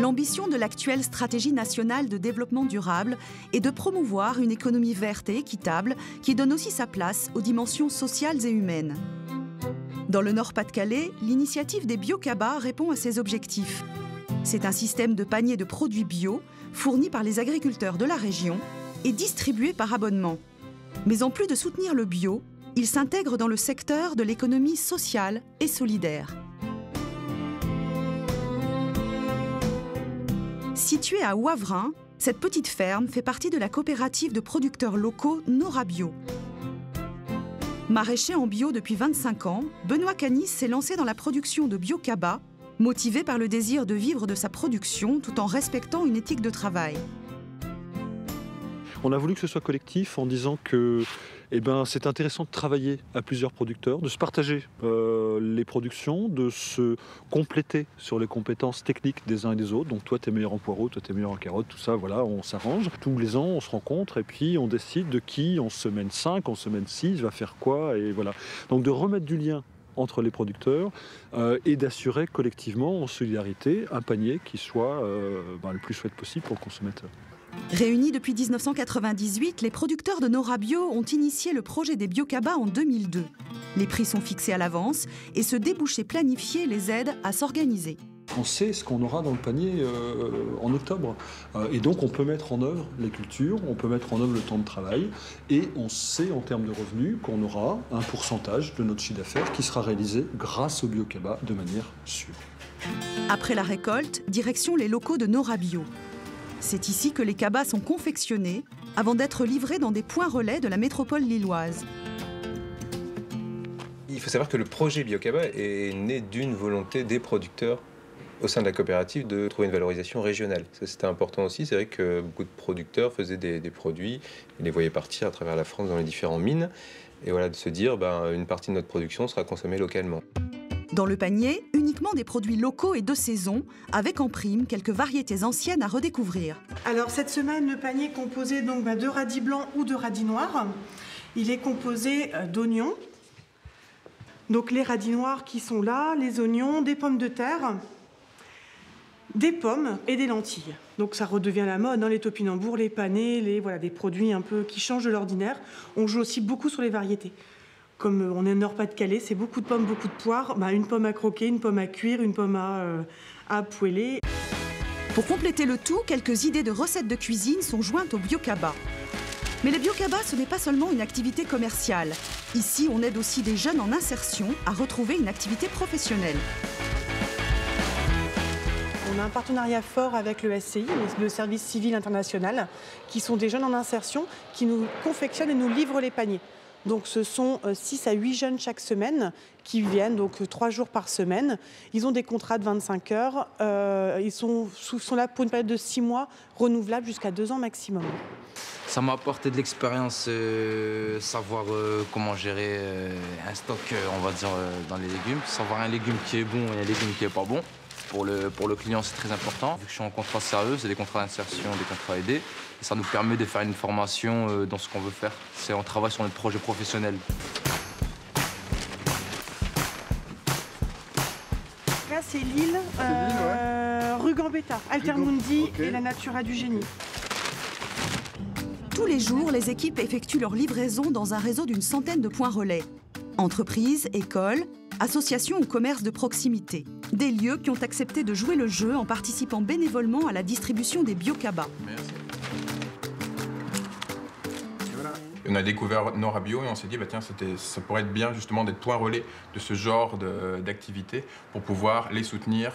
L'ambition de l'actuelle stratégie nationale de développement durable est de promouvoir une économie verte et équitable qui donne aussi sa place aux dimensions sociales et humaines. Dans le Nord-Pas-de-Calais, l'initiative des Bio-Cabas répond à ces objectifs. C'est un système de paniers de produits bio fournis par les agriculteurs de la région et distribués par abonnement. Mais en plus de soutenir le bio, il s'intègre dans le secteur de l'économie sociale et solidaire. Située à Wavrin, cette petite ferme fait partie de la coopérative de producteurs locaux Nora Bio. Maraîcher en bio depuis 25 ans, Benoît Canis s'est lancé dans la production de Bio-Cabas, motivé par le désir de vivre de sa production tout en respectant une éthique de travail. On a voulu que ce soit collectif en disant que c'est intéressant de travailler à plusieurs producteurs, de se partager les productions, de se compléter sur les compétences techniques des uns et des autres. Donc toi, tu es meilleur en poireaux, toi, tu es meilleur en carottes, tout ça, voilà, on s'arrange. Tous les ans, on se rencontre et puis on décide de qui, en semaine 5, en semaine 6, va faire quoi. Et voilà. Donc de remettre du lien entre les producteurs et d'assurer collectivement, en solidarité, un panier qui soit le plus chouette possible pour le consommateur. Réunis depuis 1998, les producteurs de Nora Bio ont initié le projet des Bio-Cabas en 2002. Les prix sont fixés à l'avance et ce débouché planifié les aide à s'organiser. On sait ce qu'on aura dans le panier en octobre. Et donc on peut mettre en œuvre les cultures, on peut mettre en œuvre le temps de travail et on sait en termes de revenus qu'on aura un pourcentage de notre chiffre d'affaires qui sera réalisé grâce au Bio-Cabas de manière sûre. Après la récolte, direction les locaux de Nora Bio. C'est ici que les cabas sont confectionnés avant d'être livrés dans des points relais de la métropole lilloise. Il faut savoir que le projet Bio-Cabas est né d'une volonté des producteurs au sein de la coopérative de trouver une valorisation régionale. Ça, c'était important aussi. C'est vrai que beaucoup de producteurs faisaient des produits et les voyaient partir à travers la France dans les différentes mines. Et voilà, de se dire, une partie de notre production sera consommée localement. Dans le panier, uniquement des produits locaux et de saison, avec en prime quelques variétés anciennes à redécouvrir. Alors cette semaine, le panier est composé donc de radis blancs ou de radis noirs. Il est composé d'oignons. Donc les radis noirs qui sont là, les oignons, des pommes de terre, des pommes et des lentilles. Donc ça redevient la mode, les topinambours, les panais, des produits un peu qui changent de l'ordinaire. On joue aussi beaucoup sur les variétés. Comme on est au Nord-Pas-de-Calais, c'est beaucoup de pommes, beaucoup de poires. Une pomme à croquer, une pomme à cuire, une pomme à poêler. Pour compléter le tout, quelques idées de recettes de cuisine sont jointes au Bio-Cabas. Mais le Bio-Cabas, ce n'est pas seulement une activité commerciale. Ici, on aide aussi des jeunes en insertion à retrouver une activité professionnelle. On a un partenariat fort avec le SCI, le Service Civil International, qui sont des jeunes en insertion qui nous confectionnent et nous livrent les paniers. Donc ce sont 6 à 8 jeunes chaque semaine qui viennent, donc 3 jours par semaine. Ils ont des contrats de 25 heures. Ils sont là pour une période de 6 mois, renouvelable jusqu'à 2 ans maximum. Ça m'a apporté de l'expérience, savoir comment gérer un stock, on va dire, dans les légumes. Savoir un légume qui est bon et un légume qui n'est pas bon. Pour le client, c'est très important. Vu que je suis en contrat sérieux, c'est des contrats d'insertion, des contrats aidés. Et ça nous permet de faire une formation dans ce qu'on veut faire. On travaille sur notre projet professionnel. Là, c'est Lille, rue Gambetta, Altermundi et la Natura du Génie. Tous les jours, les équipes effectuent leur livraison dans un réseau d'une centaine de points relais. Entreprises, écoles, associations ou commerces de proximité. Des lieux qui ont accepté de jouer le jeu en participant bénévolement à la distribution des Bio-Cabas. Merci. On a découvert Nora Bio et on s'est dit, ça pourrait être bien justement d'être point relais de ce genre d'activité pour pouvoir les soutenir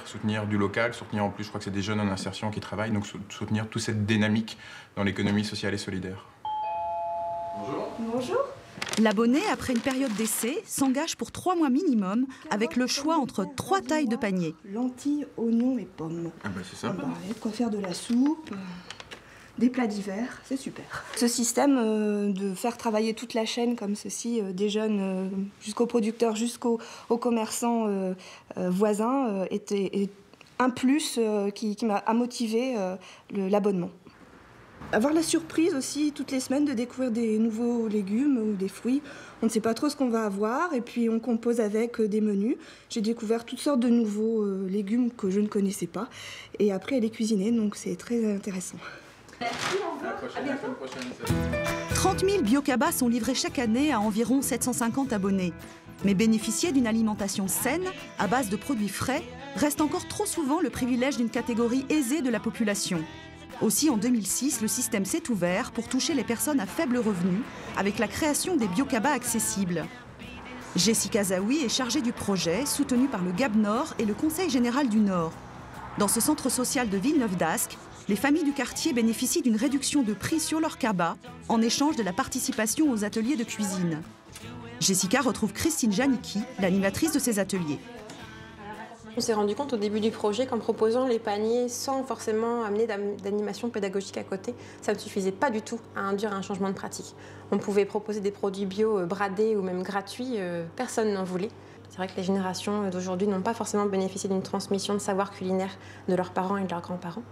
du local, soutenir en plus, je crois que c'est des jeunes en insertion qui travaillent, donc soutenir toute cette dynamique dans l'économie sociale et solidaire. Bonjour. Bonjour. L'abonné, après une période d'essai, s'engage pour 3 mois minimum avec le choix entre 3 tailles de panier. Lentilles, oignons et pommes. C'est sympa. Il y a de quoi faire de la soupe, des plats d'hiver, c'est super. Ce système de faire travailler toute la chaîne comme ceci, des jeunes jusqu'aux producteurs, jusqu'aux commerçants voisins, est un plus qui m'a motivé l'abonnement. Avoir la surprise aussi toutes les semaines de découvrir des nouveaux légumes ou des fruits. On ne sait pas trop ce qu'on va avoir et puis on compose avec des menus. J'ai découvert toutes sortes de nouveaux légumes que je ne connaissais pas et après à les cuisiner, donc c'est très intéressant. Merci, à bientôt. 30 000 Biocabas sont livrés chaque année à environ 750 abonnés. Mais bénéficier d'une alimentation saine, à base de produits frais, reste encore trop souvent le privilège d'une catégorie aisée de la population. Aussi, en 2006, le système s'est ouvert pour toucher les personnes à faible revenu avec la création des Biocabas accessibles. Jessica Zaoui est chargée du projet, soutenu par le GAB Nord et le Conseil général du Nord. Dans ce centre social de Villeneuve-d'Ascq, les familles du quartier bénéficient d'une réduction de prix sur leur cabas en échange de la participation aux ateliers de cuisine. Jessica retrouve Christine Janicki, l'animatrice de ces ateliers. On s'est rendu compte au début du projet qu'en proposant les paniers sans forcément amener d'animation pédagogique à côté, ça ne suffisait pas du tout à induire un changement de pratique. On pouvait proposer des produits bio bradés ou même gratuits, personne n'en voulait. C'est vrai que les générations d'aujourd'hui n'ont pas forcément bénéficié d'une transmission de savoir culinaire de leurs parents et de leurs grands-parents.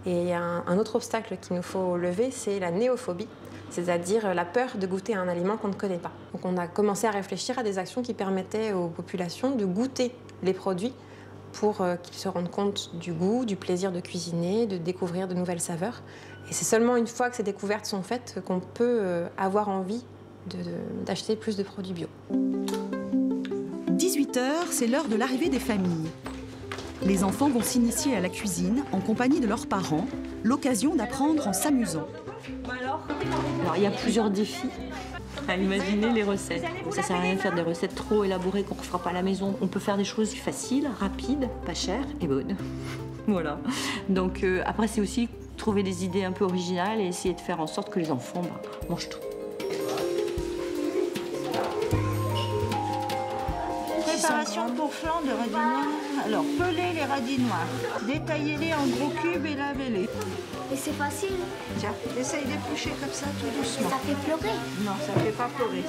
Et un autre obstacle qu'il nous faut lever, c'est la néophobie, c'est-à-dire la peur de goûter à un aliment qu'on ne connaît pas. Donc on a commencé à réfléchir à des actions qui permettaient aux populations de goûter les produits pour qu'ils se rendent compte du goût, du plaisir de cuisiner, de découvrir de nouvelles saveurs. Et c'est seulement une fois que ces découvertes sont faites qu'on peut avoir envie d'acheter plus de produits bio. 18 h, c'est l'heure de l'arrivée des familles. Les enfants vont s'initier à la cuisine en compagnie de leurs parents, l'occasion d'apprendre en s'amusant. Alors, il y a plusieurs défis à imaginer les recettes. Ça sert à rien de faire des recettes trop élaborées qu'on ne fera pas à la maison. On peut faire des choses faciles, rapides, pas chères et bonnes. Voilà. Donc après, c'est aussi trouver des idées un peu originales et essayer de faire en sorte que les enfants mangent tout. Préparation pour flan de radis noirs. Alors, pelez les radis noirs, détaillez-les en gros cubes et lavez-les. Et c'est facile. Tiens, essaye d'éplucher comme ça, tout doucement. Ça fait pleurer. Non, ça fait pas pleurer.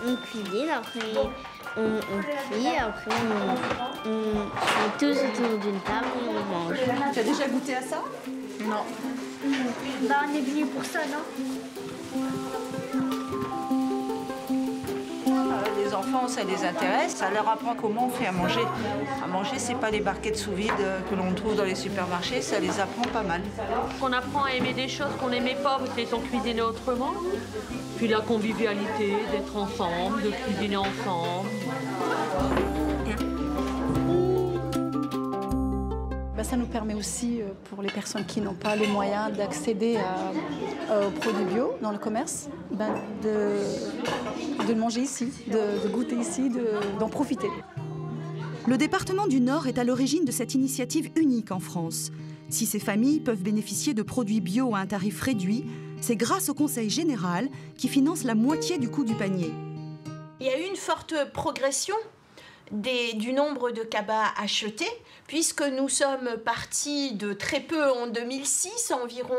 On cuisine, après on cuit, après on met tous autour d'une table et on mange. Tu as déjà goûté à ça? Non. Bah, on est venu pour ça, non? Les enfants, ça les intéresse, ça leur apprend comment on fait à manger. À manger, c'est pas les barquettes sous vide que l'on trouve dans les supermarchés, ça les apprend pas mal. On apprend à aimer des choses qu'on n'aimait pas parce qu'ils sont cuisinés autrement. Puis la convivialité, d'être ensemble, de cuisiner ensemble. Ça nous permet aussi, pour les personnes qui n'ont pas les moyens d'accéder aux produits bio dans le commerce, de manger ici, de goûter ici, d'en profiter. Le département du Nord est à l'origine de cette initiative unique en France. Si ces familles peuvent bénéficier de produits bio à un tarif réduit, c'est grâce au Conseil général qui finance la moitié du coût du panier. Il y a eu une forte progression du nombre de cabas achetés, puisque nous sommes partis de très peu en 2006, environ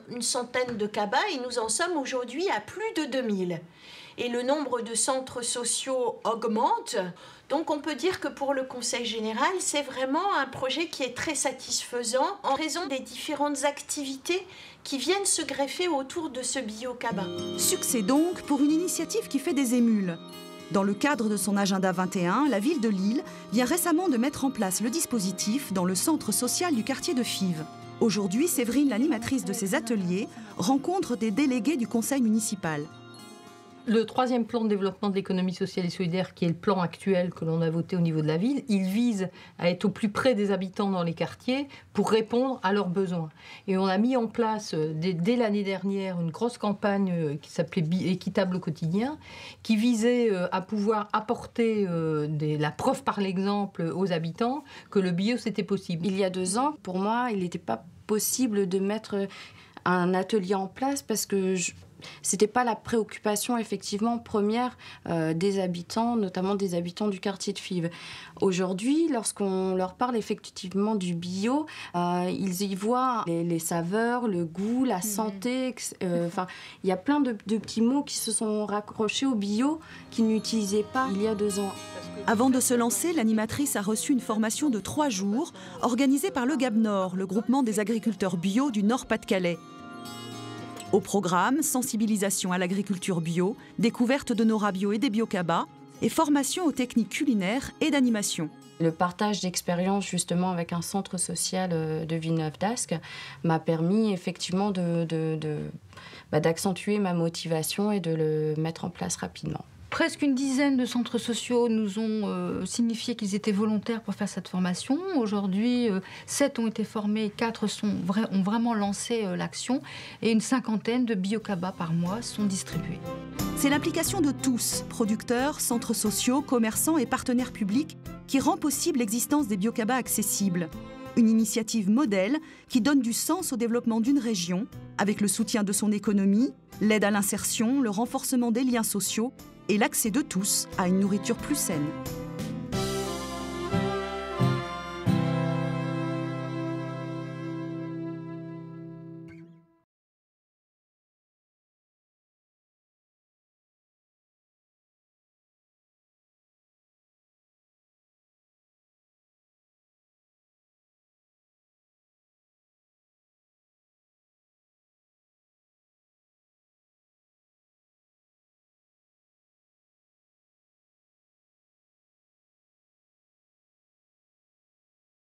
une centaine de cabas, et nous en sommes aujourd'hui à plus de 2000. Et le nombre de centres sociaux augmente. Donc on peut dire que pour le Conseil général, c'est vraiment un projet qui est très satisfaisant en raison des différentes activités qui viennent se greffer autour de ce bio-cabas. Succès donc pour une initiative qui fait des émules. Dans le cadre de son agenda 21, la ville de Lille vient récemment de mettre en place le dispositif dans le centre social du quartier de Fives. Aujourd'hui, Séverine, l'animatrice de ces ateliers, rencontre des délégués du conseil municipal. Le troisième plan de développement de l'économie sociale et solidaire, qui est le plan actuel que l'on a voté au niveau de la ville, il vise à être au plus près des habitants dans les quartiers pour répondre à leurs besoins. Et on a mis en place, dès l'année dernière, une grosse campagne qui s'appelait Équitable au quotidien, qui visait à pouvoir apporter la preuve par l'exemple aux habitants que le bio, c'était possible. Il y a 2 ans, pour moi, il n'était pas possible de mettre un atelier en place parce que c'était pas la préoccupation effectivement première des habitants, notamment des habitants du quartier de Fives. Aujourd'hui, lorsqu'on leur parle effectivement du bio, ils y voient les saveurs, le goût, la santé. Enfin, il y a plein de petits mots qui se sont raccrochés au bio qu'ils n'utilisaient pas il y a 2 ans. Parce Avant de se lancer, l'animatrice a reçu une formation de 3 jours organisée par le GAB Nord, le groupement des agriculteurs bio du Nord-Pas-de-Calais. Au programme, sensibilisation à l'agriculture bio, découverte de Nora Bio et des Biocabas, et formation aux techniques culinaires et d'animation. Le partage d'expérience justement avec un centre social de Villeneuve-d'Ascq m'a permis effectivement d'accentuer ma motivation et de le mettre en place rapidement. Presque une dizaine de centres sociaux nous ont signifié qu'ils étaient volontaires pour faire cette formation. Aujourd'hui, 7 ont été formés, 4 ont vraiment lancé l'action et une cinquantaine de biocabas par mois sont distribués. C'est l'implication de tous, producteurs, centres sociaux, commerçants et partenaires publics, qui rend possible l'existence des biocabas accessibles. Une initiative modèle qui donne du sens au développement d'une région, avec le soutien de son économie, l'aide à l'insertion, le renforcement des liens sociaux et l'accès de tous à une nourriture plus saine.